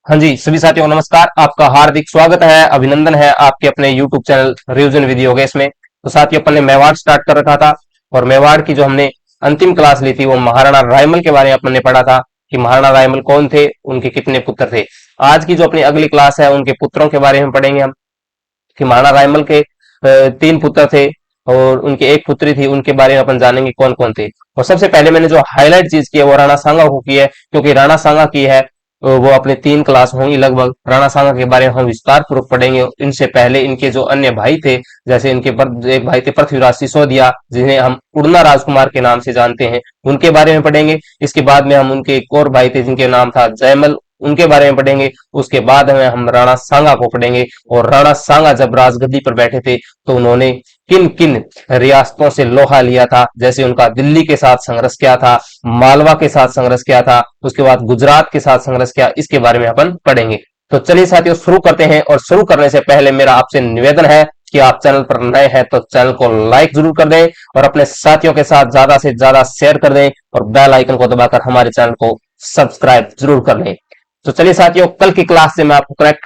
हाँ जी, सभी साथियों को नमस्कार। आपका हार्दिक स्वागत है, अभिनंदन है आपके अपने YouTube channel revision with Yogesh में। तो साथियों, अपन ने मेवाड़ स्टार्ट कर रखा था और मेवाड़ की जो हमने अंतिम क्लास ली थी वो महाराणा रायमल के बारे में अपन ने पढ़ा था कि महाराणा रायमल कौन थे, उनके कितने पुत्र थे। आज की जो अपनी अगली क्लास है उनके पुत्रों के बारे में पढ़ेंगे हम कि महाराणा रायमल के तीन पुत्र थे और उनकी एक पुत्री थी। उनके बारे में अपन जानेंगे कौन कौन थे। और सबसे पहले मैंने जो हाईलाइट चीज की है वो राणा सांगा को की है, क्योंकि राणा सांगा की है वो अपने तीन क्लास होंगी लगभग। राणा सांगा के बारे में हम विस्तार पूर्वक पढ़ेंगे। इनसे पहले इनके जो अन्य भाई थे, जैसे इनके एक भाई थे पृथ्वीराज सिसोदिया, जिन्हें हम उड़ना राजकुमार के नाम से जानते हैं, उनके बारे में पढ़ेंगे। इसके बाद में हम उनके एक और भाई थे जिनके नाम था जयमल, उनके बारे में पढ़ेंगे। उसके बाद में हम राणा सांगा को पढ़ेंगे। और राणा सांगा जब राजगद्दी पर बैठे थे तो उन्होंने किन किन रियासतों से लोहा लिया था, जैसे उनका दिल्ली के साथ संघर्ष किया था, मालवा के साथ संघर्ष किया था, उसके बाद गुजरात के साथ संघर्ष किया, इसके बारे में अपन पढ़ेंगे। तो चलिए साथियों, शुरू करते हैं। और शुरू करने से पहले मेरा आपसे निवेदन है कि आप चैनल पर नए हैं तो चैनल को लाइक जरूर कर दें और अपने साथियों के साथ ज्यादा से ज्यादा शेयर कर दें और बेल आइकन को दबाकर हमारे चैनल को सब्सक्राइब जरूर कर लें। तो चलिए साथियों, कल की क्लास से मैं आपको करेक्ट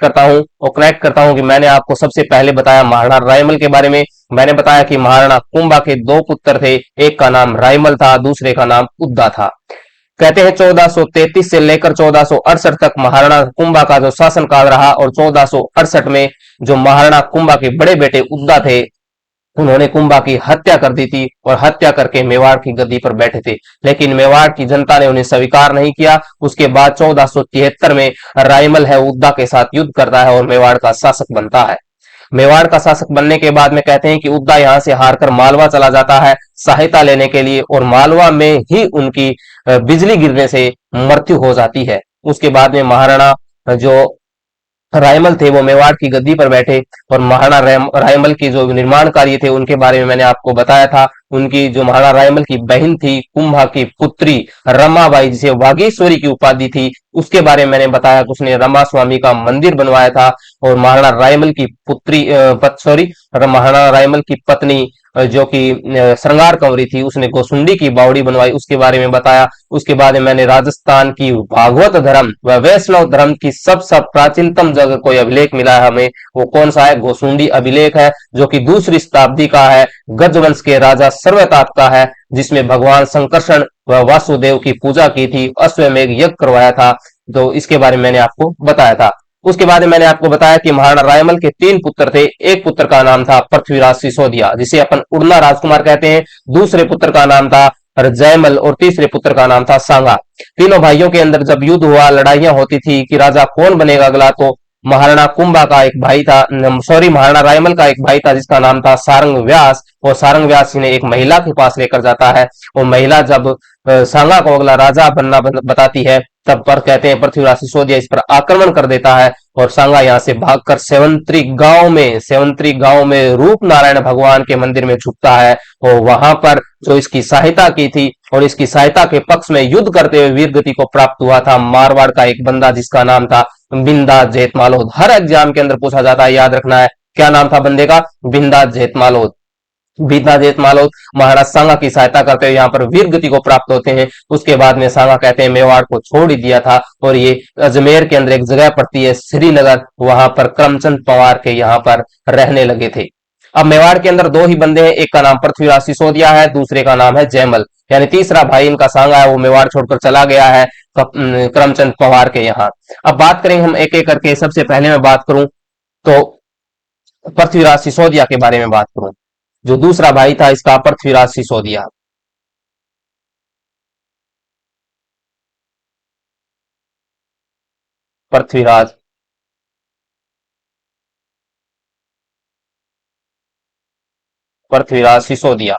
करता हूं कि मैंने आपको सबसे पहले बताया महाराणा रायमल के बारे में। मैंने बताया कि महाराणा कुंभा के दो पुत्र थे, एक का नाम रायमल था, दूसरे का नाम उद्दा था। कहते हैं 1433 से लेकर 1468 तक महाराणा कुंभा का जो शासनकाल रहा और 1468 में जो महाराणा कुंभा के बड़े बेटे उद्दा थे उन्होंने कुंभा की हत्या कर दी थी और हत्या करके मेवाड़ की गद्दी पर बैठे थे। लेकिन मेवाड़ की जनता ने उन्हें स्वीकार नहीं किया। उसके बाद 1473 में रायमल है उद्दा के साथ युद्ध करता है और मेवाड़ का शासक बनता है। मेवाड़ का शासक बनने के बाद में कहते हैं कि उद्दा यहां से हारकर मालवा चला जाता है सहायता लेने के लिए, और मालवा में ही उनकी बिजली गिरने से मृत्यु हो जाती है। उसके बाद में महाराणा जो रायमल थे वो मेवाड़ की गद्दी पर बैठे और महाराणा रायमल की जो निर्माण कार्य थे उनके बारे में मैंने आपको बताया था। उनकी जो महाराणा रायमल की बहन थी कुंभा की पुत्री रमाबाई, जिसे वागीश्वरी की उपाधि थी, उसके बारे में मैंने बताया कि उसने रमा स्वामी का मंदिर बनवाया था। और महाराणा रायमल की पुत्री महाराणा रायमल की पत्नी जो कि श्रृंगार कंवरी थी, उसने गोसुंडी की बावड़ी बनवाई, उसके बारे में बताया। उसके बाद में मैंने राजस्थान की भागवत धर्म व वैष्णव धर्म की सबसे प्राचीनतम जगह कोई अभिलेख मिला है हमें, वो कौन सा है? गोसुंडी अभिलेख है, जो कि दूसरी शताब्दी का है, गजवंश के राजा सर्वताप का है, जिसमें भगवान संकर्षण व वासुदेव की पूजा की थी, अश्वमेध यज्ञ करवाया था। तो इसके बारे में मैंने आपको बताया था। उसके बाद मैंने आपको बताया कि महाराणा रायमल के तीन पुत्र थे। एक पुत्र का नाम था पृथ्वीराज सिसोदिया, जिसे अपन उड़ना राजकुमार कहते हैं। दूसरे पुत्र का नाम था जयमल और तीसरे पुत्र का नाम था सांगा। तीनों भाइयों के अंदर जब युद्ध हुआ, लड़ाइयां होती थी कि राजा कौन बनेगा अगला, तो महाराणा कुंभा का एक भाई था, महाराणा रायमल का एक भाई था जिसका नाम था सारंग व्यास, और सारंग व्यास ने एक महिला के पास लेकर जाता है। वो महिला जब सांगा को अगला राजा बनना बताती है, तब पर कहते हैं पृथ्वीराज सिसोदिया इस पर आक्रमण कर देता है और सांगा यहाँ से भागकर सेवंतरी गांव में रूप नारायण भगवान के मंदिर में छुपता है। और वहां पर जो इसकी सहायता की थी और इसकी सहायता के पक्ष में युद्ध करते हुए वीर गति को प्राप्त हुआ था मारवाड़ का एक बंदा जिसका नाम था बिंदास जेतमालोद। हर एग्जाम के अंदर पूछा जाता है, याद रखना है, क्या नाम था बंदे का? बिंदास जेतमालोद। बीताजेत मालोद महाराज सांगा की सहायता करते हुए यहाँ पर वीर गति को प्राप्त होते हैं। उसके बाद में सांगा कहते हैं मेवाड़ को छोड़ ही दिया था और ये अजमेर के अंदर एक जगह पड़ती है श्रीनगर, वहां पर करमचंद पवार के यहाँ पर रहने लगे थे। अब मेवाड़ के अंदर दो ही बंदे हैं, एक का नाम पृथ्वीराज सिसोदिया है, दूसरे का नाम है जयमल, यानी तीसरा भाई इनका सांगा है वो मेवाड़ छोड़कर चला गया है करमचंद पवार के यहाँ। अब बात करेंगे हम एक एक करके। सबसे पहले मैं बात करूं तो पृथ्वीराज सिसोदिया के बारे में बात करूं। जो दूसरा भाई था इसका पृथ्वीराज सिसोदिया। पृथ्वीराज पृथ्वीराज सिसोदिया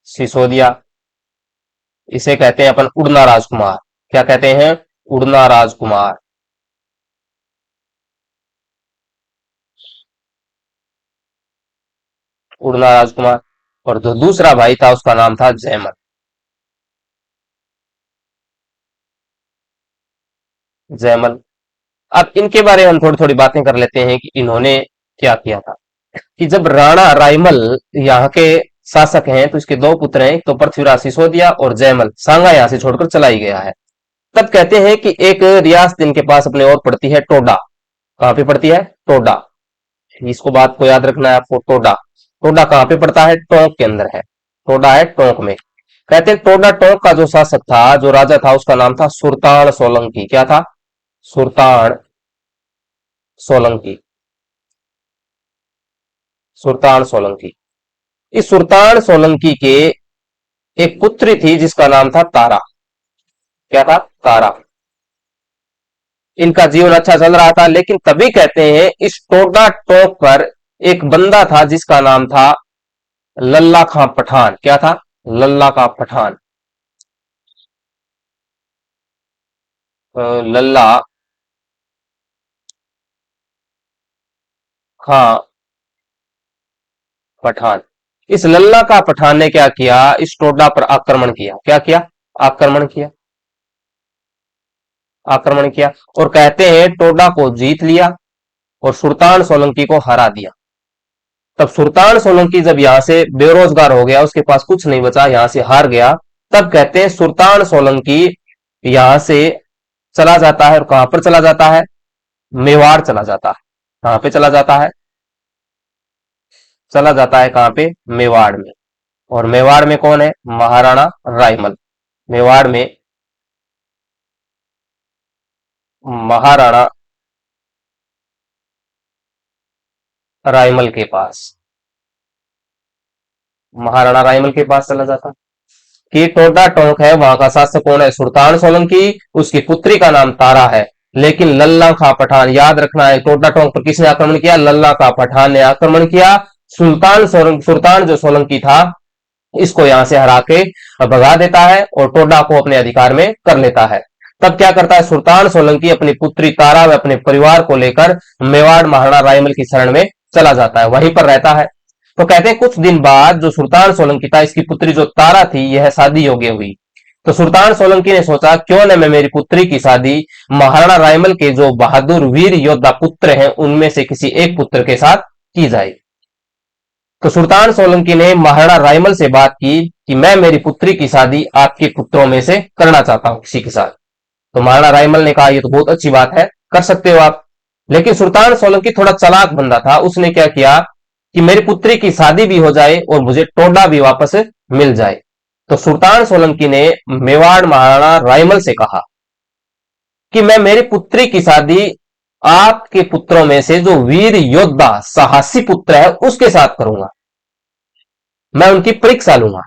सिसोदिया इसे कहते हैं अपन उड़ना राजकुमार। क्या कहते हैं? उड़ना राजकुमार। उड़ना राजकुमार। और जो दूसरा भाई था उसका नाम था जयमल। जयमल। अब इनके बारे में हम थोड़ी थोड़ी बातें कर लेते हैं कि इन्होंने क्या किया था। कि जब राणा रायमल यहाँ के शासक हैं, तो इसके दो पुत्र हैं, तो पृथ्वीराज सिसोदिया और जयमल। सांगा यहां से छोड़कर चला ही गया है। तब कहते हैं कि एक रियासत इनके पास अपने और पड़ती है, टोडा। कहां पे पड़ती है? टोडा। इसको बात को याद रखना है आपको। टोडा, टोडा कहां पे पड़ता है? टोंक के अंदर है। टोडा है टोंक में। कहते हैं टोडा टोंक का जो शासक था, जो राजा था, उसका नाम था सुल्तान सोलंकी। क्या था? सुल्तान सोलंकी। सुल्तान सोलंकी। इस सुल्तान सोलंकी के एक पुत्री थी जिसका नाम था तारा। क्या था? तारा। इनका जीवन अच्छा चल रहा था, लेकिन तभी कहते हैं इस टोडा टोक पर एक बंदा था जिसका नाम था लल्ला खां पठान। क्या था? लल्ला खां पठान। लल्ला खां पठान। इस लल्ला का पठान ने क्या किया? इस टोडा पर आक्रमण किया। क्या किया? आक्रमण किया। आक्रमण किया और कहते हैं टोडा को जीत लिया और सुल्तान सोलंकी को हरा दिया। तब सुल्तान सोलंकी जब यहां से बेरोजगार हो गया, उसके पास कुछ नहीं बचा, यहां से हार गया, तब कहते हैं सुल्तान सोलंकी यहां से चला जाता है। और कहां पर चला जाता है? मेवाड़ चला जाता है। कहां पे चला जाता है? चला जाता है कहां पे? मेवाड़ में। और मेवाड़ में कौन है? महाराणा रायमल। मेवाड़ में महाराणा रायमल के पास, महाराणा रायमल के पास चला जाता। कि टोडा टोंक है, वहां का शासक कौन है? सुल्तान सोलंकी। उसकी पुत्री का नाम तारा है। लेकिन लल्ला खां पठान, याद रखना है, टोडा टोंक पर किसने आक्रमण किया? लल्ला खां पठान ने आक्रमण किया। सुल्तान जो सोलंकी था, इसको यहां से हरा के भगा देता है और टोडा को अपने अधिकार में कर लेता है। तब क्या करता है सुल्तान सोलंकी? अपनी पुत्री तारा व अपने परिवार को लेकर मेवाड़ महाराणा रायमल की शरण में चला जाता है, वहीं पर रहता है। तो कहते हैं कुछ दिन बाद जो सुल्तान सोलंकी था, इसकी पुत्री जो तारा थी, यह शादी योग्य हुई। तो सुल्तान सोलंकी ने सोचा क्यों न मैं मेरी पुत्री की शादी महाराणा रायमल के जो बहादुर वीर योद्धा पुत्र हैं उनमें से किसी एक पुत्र के साथ की जाए। तो सुल्तान सोलंकी ने महाराणा रायमल से बात की कि मैं मेरी पुत्री की शादी आपके पुत्रों में से करना चाहता हूं किसी के साथ। तो महाराणा रायमल ने कहा, यह तो बहुत अच्छी बात है, कर सकते हो आप। लेकिन सुल्तान सोलंकी थोड़ा चालाक बंदा था। उसने क्या किया कि मेरी पुत्री की शादी भी हो जाए और मुझे टोडा भी वापस मिल जाए। तो सुल्तान सोलंकी ने मेवाड़ महाराणा रायमल से कहा कि मैं मेरी पुत्री की शादी आपके पुत्रों में से जो वीर योद्धा साहसी पुत्र है उसके साथ करूंगा, मैं उनकी परीक्षा लूंगा।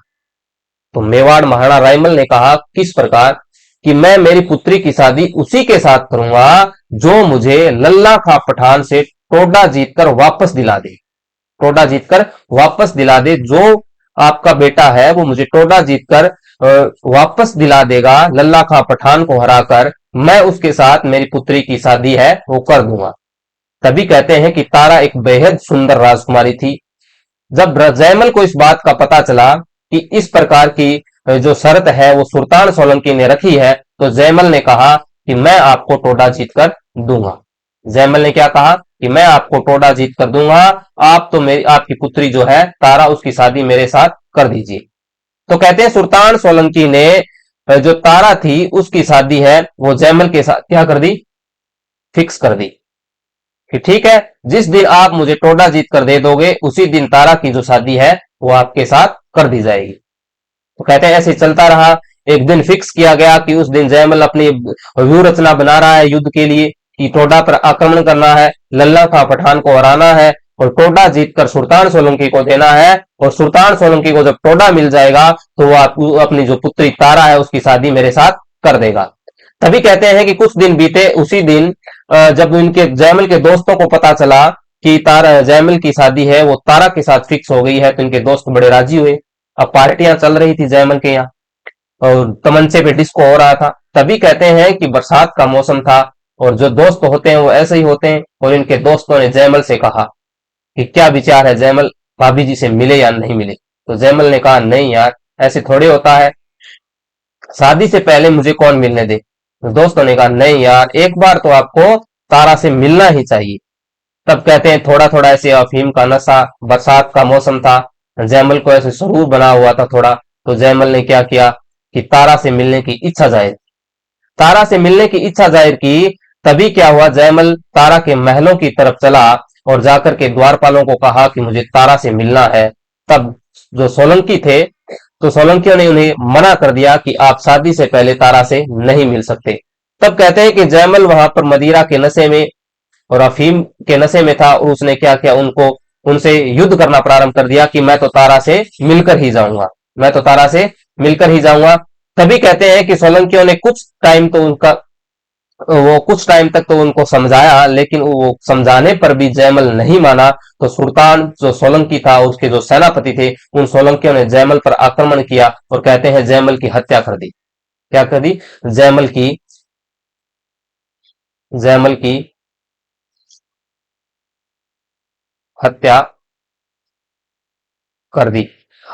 तो मेवाड़ महाराणा रायमल ने कहा, किस प्रकार? कि मैं मेरी पुत्री की शादी उसी के साथ करूंगा जो मुझे लल्ला खां पठान से टोडा जीतकर वापस दिला दे। टोडा जीतकर वापस दिला दे। जो आपका बेटा है वो मुझे टोडा जीतकर वापस दिला देगा, लल्ला खां पठान को हराकर, मैं उसके साथ मेरी पुत्री की शादी है वो कर दूंगा। तभी कहते हैं कि तारा एक बेहद सुंदर राजकुमारी थी। जब जयमल को इस बात का पता चला कि इस प्रकार की जो शर्त है वो सुल्तान सोलंकी ने रखी है, तो जयमल ने कहा कि मैं आपको टोडा जीतकर दूंगा। जयमल ने क्या कहा कि मैं आपको टोडा जीत कर दूंगा, आप तो मेरी आपकी पुत्री जो है तारा, उसकी शादी मेरे साथ कर दीजिए। तो कहते हैं सुल्तान सोलंकी ने जो तारा थी उसकी शादी है वो जयमल के साथ क्या कर दी? फिक्स कर दी कि ठीक है, जिस दिन आप मुझे टोडा जीत कर दे दोगे उसी दिन तारा की जो शादी है वो आपके साथ कर दी जाएगी। तो कहते हैं ऐसे चलता रहा। एक दिन फिक्स किया गया कि उस दिन जयमल अपनी व्यूह रचना बना रहा है युद्ध के लिए कि टोडा पर आक्रमण करना है, लल्ला खां पठान को हराना है और टोडा जीतकर सुल्तान सोलंकी को देना है। और सुल्तान सोलंकी को जब टोडा मिल जाएगा तो वह अपनी जो पुत्री तारा है उसकी शादी मेरे साथ कर देगा। तभी कहते हैं कि कुछ दिन बीते, उसी दिन जब इनके जयमल के दोस्तों को पता चला कि तारा जयमल की शादी है वो तारा के साथ फिक्स हो गई है, तो इनके दोस्त बड़े राजी हुए। अब पार्टियां चल रही थी जयमल के यहाँ और तमंचे पे डिस्को हो रहा था। तभी कहते हैं कि बरसात का मौसम था और जो दोस्त होते हैं वो ऐसे ही होते हैं। और इनके दोस्तों ने जयमल से कहा कि क्या विचार है जयमल, भाभी जी से मिले या नहीं मिले? तो जयमल ने कहा, नहीं यार, ऐसे थोड़े होता है, शादी से पहले मुझे कौन मिलने दे। तो दोस्तों ने कहा, नहीं यार, एक बार तो आपको तारा से मिलना ही चाहिए। तब कहते हैं थोड़ा थोड़ा ऐसे अफीम का नशा, बरसात का मौसम था, जयमल को ऐसे स्वरूप बना हुआ था थोड़ा। तो जयमल ने क्या किया कि तारा से मिलने की इच्छा जाहिर, तारा से मिलने की इच्छा जाहिर की। तभी क्या हुआ, जयमल तारा के महलों की तरफ चला और जाकर के द्वारपालों को कहा कि मुझे तारा से मिलना है। तब जो सोलंकी थे, तो सोलंकियों ने उन्हें मना कर दिया कि आप शादी से पहले तारा से नहीं मिल सकते। तब कहते हैं कि जयमल वहां पर मदिरा के नशे में और अफीम के नशे में था, और उसने क्या किया, उनको उनसे युद्ध करना प्रारंभ कर दिया कि मैं तो तारा से मिलकर ही जाऊंगा, मैं तो तारा से मिलकर ही जाऊंगा। तभी कहते हैं कि सोलंकियों ने कुछ टाइम तो उनका, वो कुछ टाइम तक तो उनको समझाया, लेकिन वो समझाने पर भी जयमल नहीं माना। तो सुल्तान जो सोलंकी था, उसके जो सेनापति थे, उन सोलंकियों ने जयमल पर आक्रमण किया और कहते हैं जयमल की हत्या कर दी। क्या कर दी? जयमल की, जयमल की हत्या कर दी।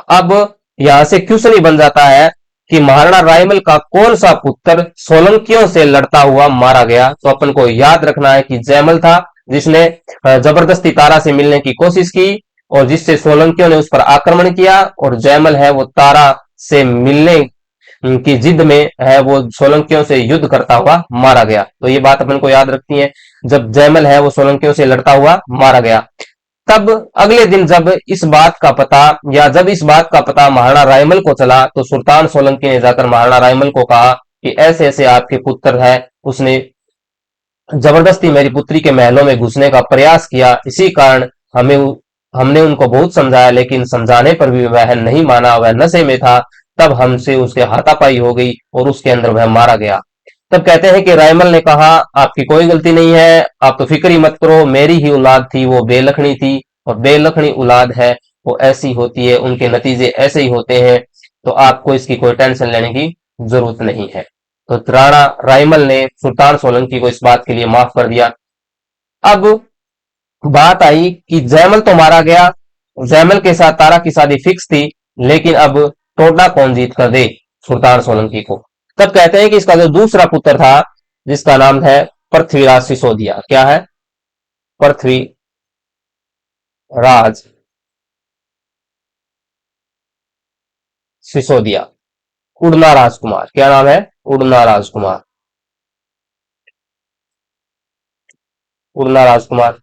अब यहां से क्वेश्चन ही बन जाता है कि महाराणा रायमल का कौन सा पुत्र सोलंकियों से लड़ता हुआ मारा गया। तो अपन को याद रखना है कि जयमल था जिसने जबरदस्ती तारा से मिलने की कोशिश की और जिससे सोलंकियों ने उस पर आक्रमण किया, और जयमल है वो तारा से मिलने की जिद में है वो सोलंकियों से युद्ध करता हुआ मारा गया। तो ये बात अपन को याद रखनी है, जब जयमल है वो सोलंकियों से लड़ता हुआ मारा गया। तब अगले दिन जब इस बात का पता, या जब इस बात का पता महाराणा रायमल को चला, तो सुल्तान सोलंकी ने जाकर महाराणा रायमल को कहा कि ऐसे ऐसे आपके पुत्र है, उसने जबरदस्ती मेरी पुत्री के महलों में घुसने का प्रयास किया, इसी कारण हमें हमने उनको बहुत समझाया, लेकिन समझाने पर भी वह नहीं माना, वह नशे में था। तब हमसे उसके हाथापाई हो गई और उसके अंदर वह मारा गया। तब कहते हैं कि रायमल ने कहा आपकी कोई गलती नहीं है, आप तो फिक्र ही मत करो, मेरी ही औलाद थी, वो बेलखनी थी, और बेलखनी औलाद है वो ऐसी होती है, उनके नतीजे ऐसे ही होते हैं, तो आपको इसकी कोई टेंशन लेने की जरूरत नहीं है। तो राणा रायमल ने सुल्तान सोलंकी को इस बात के लिए माफ कर दिया। अब बात आई कि जयमल तो मारा गया, जयमल के साथ तारा की शादी फिक्स थी, लेकिन अब टोडा कौन जीत कर दे सुल्तान सोलंकी को। तब कहते हैं कि इसका जो दूसरा पुत्र था, जिसका नाम है पृथ्वीराज सिसोदिया, क्या है? पृथ्वीराज सिसोदिया, उड़ना राजकुमार, क्या नाम है? उड़ना राजकुमार, उड़ना राजकुमार।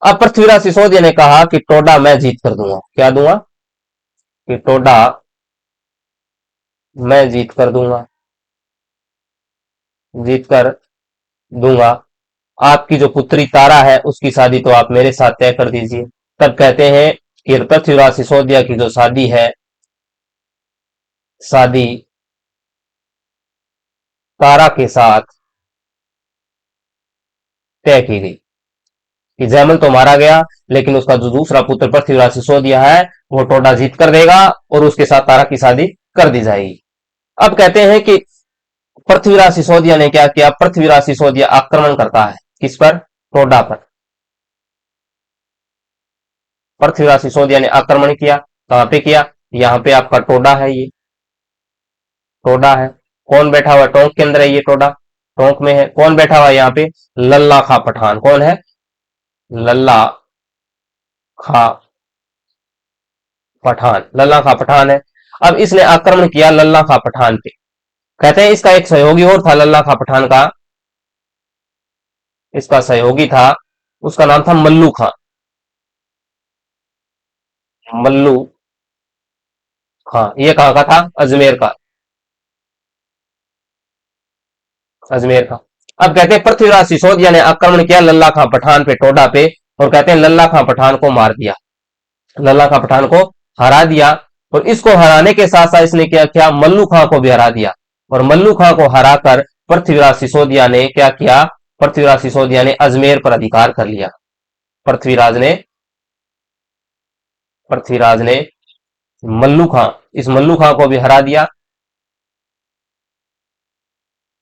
अब पृथ्वीराज सिसोदिया ने कहा कि टोडा मैं जीत कर दूंगा, क्या दूंगा? कि टोडा मैं जीत कर दूंगा, जीत कर दूंगा। आपकी जो पुत्री तारा है उसकी शादी तो आप मेरे साथ तय कर दीजिए। तब कहते हैं कि पृथ्वीराज सिसोदिया की जो शादी है, शादी तारा के साथ तय की गई। कि जयमल तो मारा गया, लेकिन उसका जो दूसरा पुत्र पृथ्वीराज सिसोदिया है वो टोडा जीत कर देगा और उसके साथ तारा की शादी कर दी जाएगी। अब कहते हैं कि पृथ्वीराज सिसोदिया ने क्या किया, पृथ्वीराज सिसोदिया आक्रमण करता है किस पर? टोडा पर। पृथ्वीराज सिसोदिया ने आक्रमण किया, कहां पे किया? यहाँ पे आपका टोडा है, ये टोडा है। कौन बैठा हुआ? टोंक के अंदर है ये टोडा, टोंक में है। कौन बैठा हुआ है यहाँ पे? लल्ला खा पठान। कौन है? लल्ला खा पठान, लल्ला खा पठान है। अब इसने आक्रमण किया लल्ला खा पठान पे। कहते हैं इसका एक सहयोगी और था लल्ला खा पठान का, इसका सहयोगी था, उसका नाम था मल्लू खां। मल्लू खां, ये कहां का था? अजमेर का, अजमेर का। अब कहते हैं पृथ्वीराज सिसोदिया ने आक्रमण किया लल्ला खां पठान पे, टोडा पे, और कहते हैं लल्ला खां पठान को मार दिया, लल्ला खां पठान को हरा दिया। और इसको हराने के साथ साथ इसने क्या किया? मल्लू खां को भी हरा दिया। और मल्लू खां को हराकर पृथ्वीराज सिसोदिया ने क्या किया? पृथ्वीराज सिसोदिया ने अजमेर पर अधिकार कर लिया। पृथ्वीराज ने, पृथ्वीराज ने मल्लू खां, इस मल्लू खां को भी हरा दिया,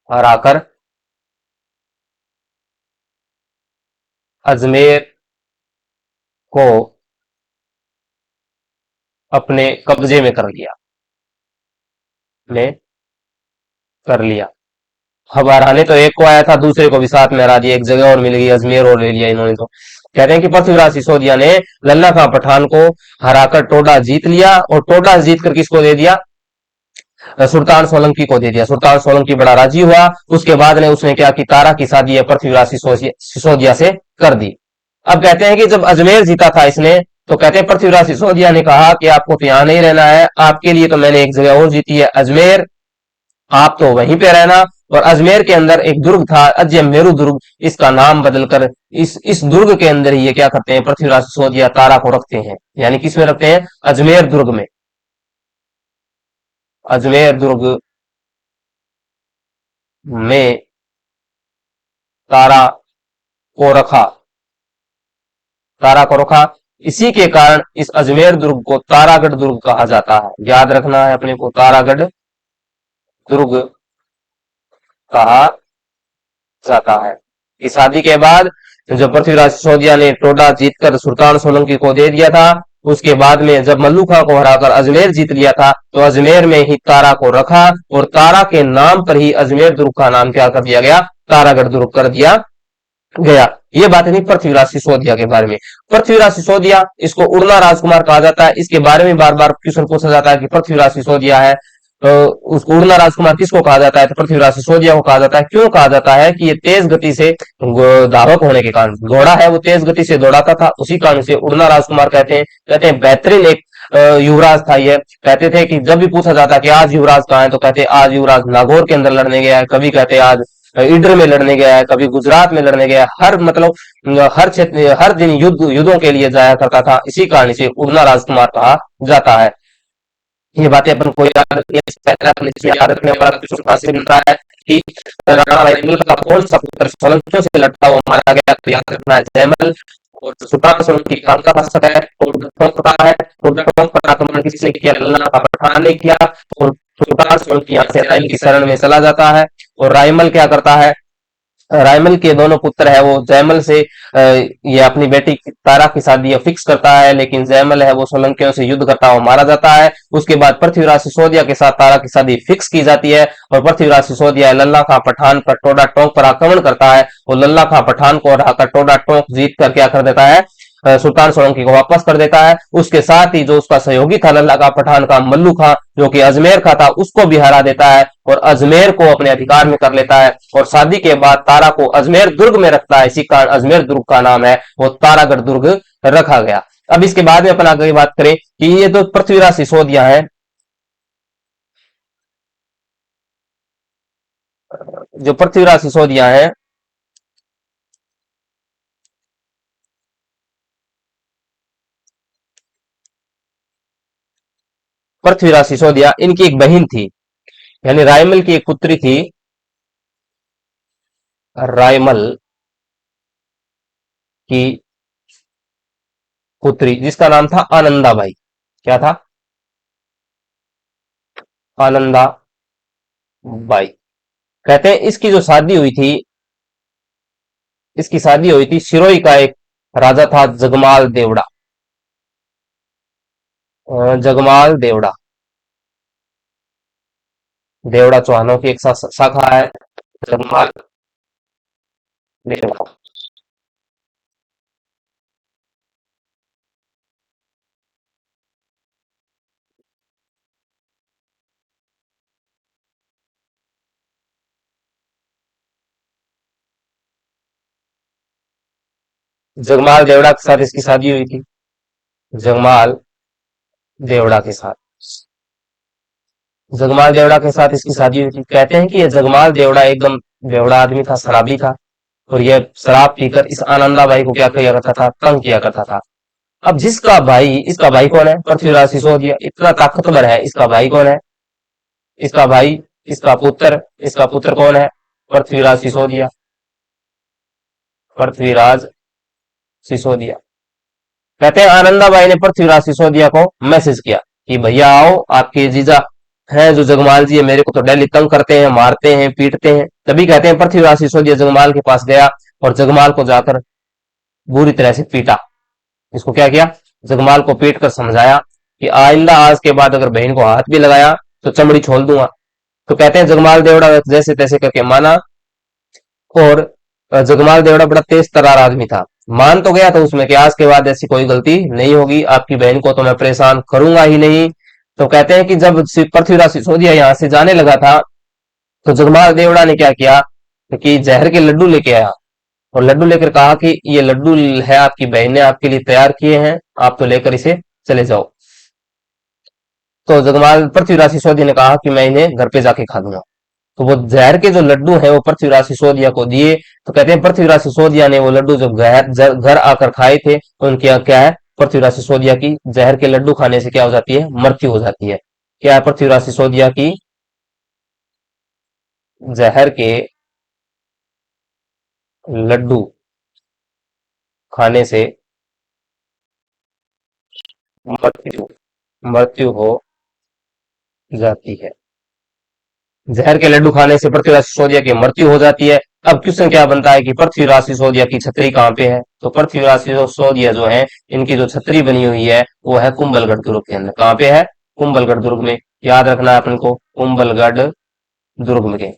हराकर अजमेर को अपने कब्जे में कर लिया, ने कर लिया। अब हराने तो एक को आया था, दूसरे को भी साथ में हरा दिया, एक जगह और मिल गई, अजमेर और ले लिया इन्होंने तो। कहते हैं कि पृथ्वीराज सिसोदिया ने लल्ला खां पठान को हराकर टोडा जीत लिया, और टोडा जीत कर किसको दे दिया? सुल्तान सोलंकी को दे दिया। सुल्तान सोलंकी बड़ा राजी हुआ। उसके बाद ने उसने क्या की, तारा की शादी पृथ्वीराज सिसोदिया से कर दी। अब कहते हैं कि जब अजमेर जीता था इसने, तो कहते हैं पृथ्वीराज सिसोदिया ने कहा कि आपको तो यहां नहीं रहना है, आपके लिए तो मैंने एक जगह और जीती है, अजमेर, आप तो वहीं पे रहना। और अजमेर के अंदर एक दुर्ग था, अजमेरू दुर्ग, इसका नाम बदलकर इस दुर्ग के अंदर ही ये क्या करते हैं, पृथ्वीराज सिसोदिया तारा को रखते हैं। यानी किसमें रखते हैं? अजमेर दुर्ग में। अजमेर दुर्ग में तारा को रखा, तारा को रखा। इसी के कारण इस अजमेर दुर्ग को तारागढ़ दुर्ग कहा जाता है। याद रखना है अपने को, तारागढ़ दुर्ग कहा जाता है। इस शादी के बाद जब पृथ्वीराज सिसोदिया ने टोडा जीतकर सुल्तान सोलंकी को दे दिया था, उसके बाद में जब मल्लू खां को हराकर अजमेर जीत लिया था, तो अजमेर में ही तारा को रखा, और तारा के नाम पर ही अजमेर दुर्ग का नाम क्या कर दिया गया? तारागढ़ दुर्ग कर दिया गया। ये बात नहीं पृथ्वीराज सिसोदिया के बारे में। पृथ्वीराज सिसोदिया, इसको उड़ना राजकुमार कहा जाता है। इसके बारे में बार बार क्वेश्चन पूछा जाता है कि पृथ्वीराज सिसोदिया है, तो उसको उड़ना राजकुमार किसको कहा जाता है? तो पृथ्वीराज सिसोदिया को कहा जाता है। क्यों कहा जाता है? कि ये तेज गति से धावक होने के कारण, घोड़ा है वो तेज गति से दौड़ाता था, उसी कारण से उड़ना राजकुमार कहते हैं। कहते हैं बेहतरीन एक युवराज था ये। कहते थे कि जब भी पूछा जाता कि आज युवराज कहाँ है, तो कहते आज युवराज नागौर के अंदर लड़ने गया है, कभी कहते आज इडर में लड़ने गया है, कभी गुजरात में लड़ने गया है। हर मतलब हर क्षेत्र, हर दिन युद्धों के लिए जाया करता था। इसी कारण से उड़ना राजकुमार कहा जाता है। ये बातें अपन को याद रखनी है। याद रखने वाला से मिलता है कि राणा रैमल का कौन सा पुत्र सोलंकियों से लड़ता हुआ मारा गया, तो याद रखना है जयमल। और सुल्तान सोलंकी काम का फंसा है, टोंक पर आक्रमण किसने किया? लल्ला का पठान ने किया। और सुल्तान सोलंकी यहाँ से रायमल की शरण में चला जाता है, और रायमल क्या करता है? रायमल के दोनों पुत्र है वो जयमल से ये अपनी बेटी तारा की शादी फिक्स करता है, लेकिन जयमल है वो सोलंकियों से युद्ध करता हुआ मारा जाता है। उसके बाद पृथ्वीराज सिसोदिया के साथ तारा की शादी फिक्स की जाती है, और पृथ्वीराज सिसोदिया लल्ला खां पठान पर टोडा टोंक पर आक्रमण करता है, और लल्ला खां पठान को हराकर टोडा टोंक जीत कर क्या कर देता है? सुल्तान सोलंकी को वापस कर देता है। उसके साथ ही जो उसका सहयोगी था लल्ला खां पठान का, मल्लू खां, जो कि अजमेर का था, उसको भी हरा देता है और अजमेर को अपने अधिकार में कर लेता है। और शादी के बाद तारा को अजमेर दुर्ग में रखता है। इसी कारण अजमेर दुर्ग का नाम है वो तारागढ़ दुर्ग रखा गया। अब इसके बाद में अपन आगे बात करें कि ये तो पृथ्वीराज सिसोदिया है, जो पृथ्वीराज सिसोदिया है, पृथ्वीराज सिसोदिया, इनकी एक बहन थी, यानी रायमल की एक पुत्री थी, रायमल की पुत्री, जिसका नाम था आनंदाबाई। क्या था? आनंदा बाई। कहते हैं इसकी जो शादी हुई थी, इसकी शादी हुई थी सिरोही का एक राजा था, जगमाल देवड़ा। जगमाल देवड़ा, देवड़ा चौहानों की एक शाखा है, जगमाल देवड़ा। जगमाल देवड़ा के साथ इसकी शादी हुई थी, जगमाल देवड़ा के साथ, जगमाल देवड़ा के साथ इसकी शादी हुई थी। कहते हैं कि यह जगमाल देवड़ा एकदम बेवड़ा आदमी था, शराबी था, और यह शराब पीकर इस आनंदाबाई को क्या किया करता था? तंग किया करता था। अब जिसका भाई, इसका भाई कौन है? पृथ्वीराज सिसोदिया। इतना ताकतवर है, इसका भाई कौन है? इसका भाई, इसका पुत्र कौन है? पृथ्वीराज सिसोदिया, पृथ्वीराज सिसोदिया। कहते हैं आनंदाबाई ने पृथ्वीराज सिसोदिया को मैसेज किया कि भैया आओ, आपके जीजा हैं जो जगमाल जी है, मेरे को तो डेली तंग करते हैं, मारते हैं, पीटते हैं। तभी कहते हैं पृथ्वीराज सिसोदिया जगमाल के पास गया, और जगमाल को जाकर बुरी तरह से पीटा। इसको क्या किया? जगमाल को पीट कर समझाया कि आइंदा आज के बाद अगर बहन को हाथ भी लगाया तो चमड़ी छोड़ दूंगा। तो कहते हैं जगमाल देवड़ा जैसे तैसे करके माना, और जगमाल देवड़ा बड़ा तेज तर्रार आदमी था। मान तो गया था उसमें कि आज के बाद ऐसी कोई गलती नहीं होगी, आपकी बहन को तो मैं परेशान करूंगा ही नहीं। तो कहते हैं कि जब पृथ्वीराज सिसोदिया यहाँ से जाने लगा था, तो जगमाल देवड़ा ने क्या किया कि जहर के लड्डू लेके आया, और लड्डू लेकर कहा कि ये लड्डू है आपकी बहन ने आपके लिए तैयार किए हैं, आप तो लेकर इसे चले जाओ। तो जगमाल पृथ्वीराज सिसोदिया ने कहा कि मैं इन्हें घर पे जाके खा लूंगा। तो वो जहर के जो लड्डू हैं वो पृथ्वीराज सिसोदिया को दिए। तो कहते हैं पृथ्वीराज सिसोदिया ने वो लड्डू जब घर आकर खाए थे, तो उनके यहाँ क्या है, पृथ्वीराज सिसोदिया की जहर के लड्डू खाने से क्या हो जाती है, मृत्यु हो जाती है। क्या है, पृथ्वीराज सिसोदिया की जहर के लड्डू खाने से मृत्यु मृत्यु हो जाती है। जहर के लड्डू खाने से पृथ्वीराज सिसोदिया की मृत्यु हो जाती है। अब क्वेश्चन क्या बनता है कि पृथ्वीराज सिसोदिया की छतरी कहाँ पे है? तो पृथ्वीराज सिसोदिया जो है, इनकी जो छतरी बनी हुई है वो है कुंभलगढ़ दुर्ग के अंदर। कहाँ पे है? कुंभलगढ़ दुर्ग में। याद रखना है अपन को, कुंभलगढ़ दुर्ग में,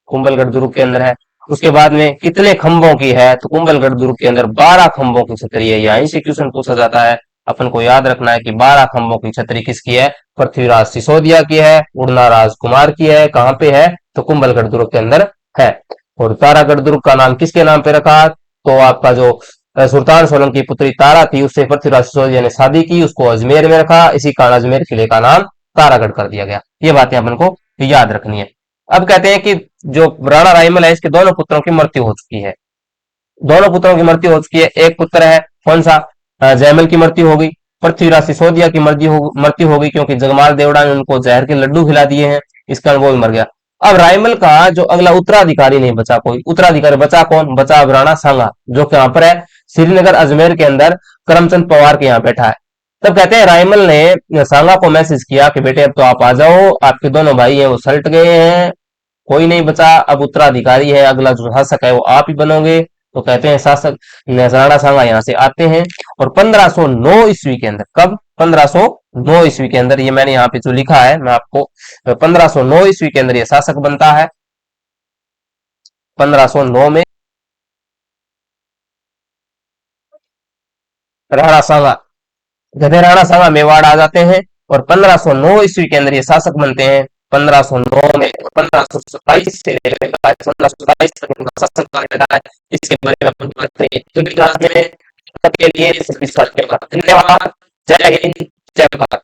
कुंभलगढ़ दुर्ग के अंदर है। उसके बाद में कितने खंभों की है? तो कुंभलगढ़ दुर्ग के अंदर 12 खंभों की छतरी है। यहीं से क्वेश्चन पूछा जाता है। अपन को याद रखना है कि 12 खंभों की छतरी किसकी है? पृथ्वीराज सिसोदिया की है, उड़ना राजकुमार की है। कहाँ पे है? तो कुंभलगढ़ दुर्ग के अंदर है। और तारागढ़ दुर्ग का नाम किसके नाम पे रखा? तो आपका जो सुल्तान सोलंकी की पुत्री तारा थी, उससे पृथ्वीराज सिसोदिया ने शादी की, उसको अजमेर में रखा। इसी कारण अजमेर किले का नाम तारागढ़ कर दिया गया। ये बातें अपन को याद रखनी है। अब कहते हैं कि जो राणा रायमल है, इसके दोनों पुत्रों की मृत्यु हो चुकी है। दोनों पुत्रों की मृत्यु हो चुकी है। एक पुत्र है कौन सा? जयमल की मृत्यु हो गई। पृथ्वीराज सिसोदिया की मृत्यु हो गई, क्योंकि जगमाल देवड़ा ने उनको जहर के लड्डू खिला दिए हैं, इस कारण वो भी मर गया। अब रायमल का जो अगला उत्तराधिकारी नहीं बचा, कोई उत्तराधिकारी बचा कौन? बचा अब राणा सांगा, जो कि यहाँ पर है श्रीनगर अजमेर के अंदर करमचंद पवार के यहाँ बैठा है। तब कहते हैं रायमल ने सांगा को मैसेज किया कि बेटे अब तो आप आ जाओ, आपके दोनों भाई हैं वो सल्ट गए हैं, कोई नहीं बचा, अब उत्तराधिकारी है, अगला जो शासक है वो आप ही बनोगे। तो कहते हैं शासक राणा सांगा यहाँ से आते हैं, और 1509 ईस्वी के अंदर, कब? 1509 ईस्वी के अंदर, ये मैंने यहाँ पे जो लिखा है मैं आपको, 1509 ईस्वी के अंदर ये शासक बनता है। 1509 में राणा सांगा, कहते राणा सांगा मेवाड़ आ जाते हैं, और 1509 ईस्वी के अंदर ये शासक बनते हैं। 1509 में 1527 से लेकर 1527 तक उनका शासनकाल रहता है। इसके बारे में अपन बात करेंगे तो क्लास में। तब के लिए धन्यवाद। जय हिंद, जय भारत।